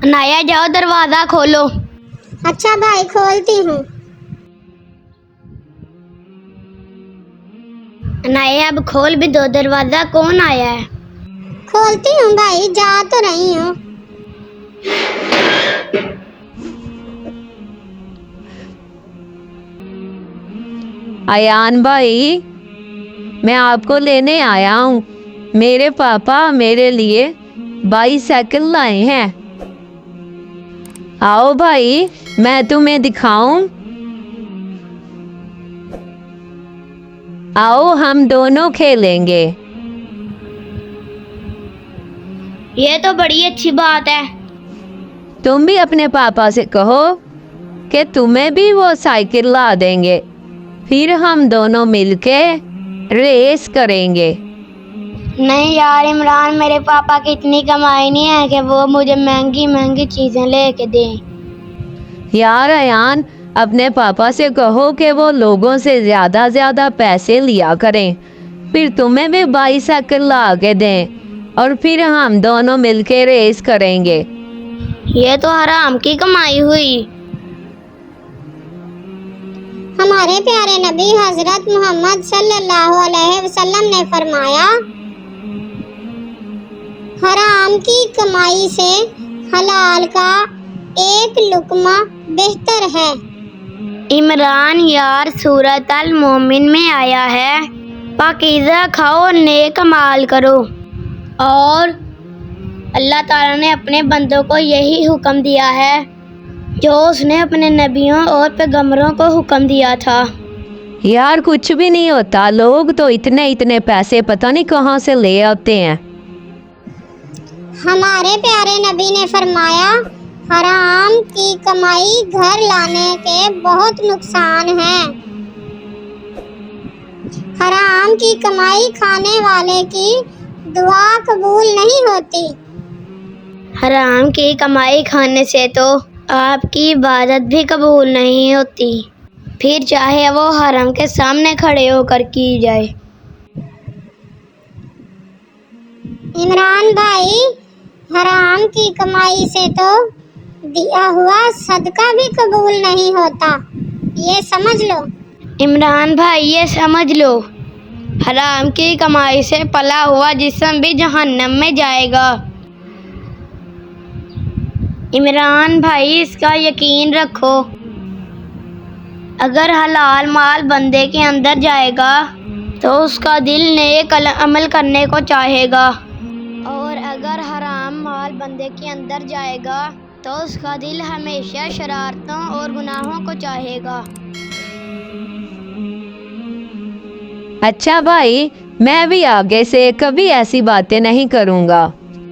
अनाया जाओ दरवाजा खोलो। अच्छा भाई खोलती हूँ। अनाया अब खोल भी दो दरवाजा, कौन आया है? खोलती हूँ भाई, जा तो रही हूँ। अयान भाई, मैं आपको लेने आया हूँ। मेरे पापा मेरे लिए बाईसाइकिल लाए हैं। आओ भाई, मैं तुम्हें दिखाऊं। आओ हम दोनों खेलेंगे। ये तो बड़ी अच्छी बात है। तुम भी अपने पापा से कहो कि तुम्हें भी वो साइकिल ला देंगे, फिर हम दोनों मिलके रेस करेंगे। नहीं यार इमरान, मेरे पापा की इतनी कमाई नहीं है कि वो मुझे महंगी महंगी चीजें लेके दें। यार अयान, अपने पापा से कहो कि वो लोगों से ज्यादा पैसे लिया करें, फिर तुम्हें भी बाईसाइकिल ला के दें और फिर हम दोनों मिलके रेस करेंगे। ये तो हराम की कमाई हुई। हमारे प्यारे नबी हजरत मोहम्मद सल्लल्लाहु अलैहि वसल्लम ने फरमाया, हराम की कमाई से हलाल का एक लुकमा बेहतर है। इमरान यार, सूरत अल मोमिन में आया है, पाकीज़ा खाओ, नेक अमाल करो। और अल्लाह ताला ने अपने बंदों को यही हुक्म दिया है जो उसने अपने नबियों और पैगंबरों को हुक्म दिया था। यार कुछ भी नहीं होता, लोग तो इतने पैसे पता नहीं कहाँ से ले आते हैं। हमारे प्यारे नबी ने फरमाया, हराम की कमाई घर लाने के बहुत नुकसान हैं। हराम की कमाई खाने वाले की दुआ कबूल नहीं होती। हराम की कमाई खाने से तो आपकी इबादत भी कबूल नहीं होती, फिर चाहे वो हरम के सामने खड़े होकर की जाए। इमरान भाई, हराम की कमाई से तो दिया हुआ सदका भी कबूल नहीं होता, ये समझ लो। इमरान भाई ये समझ लो, हराम की कमाई से पला हुआ जिस्म भी जहन्नम में जाएगा। इमरान भाई इसका यकीन रखो, अगर हलाल माल बंदे के अंदर जाएगा तो उसका दिल नेक अमल करने को चाहेगा, और अगर हराम माल बंदे के अंदर जाएगा तो उसका दिल हमेशा शरारतों और गुनाहों को चाहेगा। अच्छा भाई, मैं भी आगे से कभी ऐसी बातें नहीं करूँगा।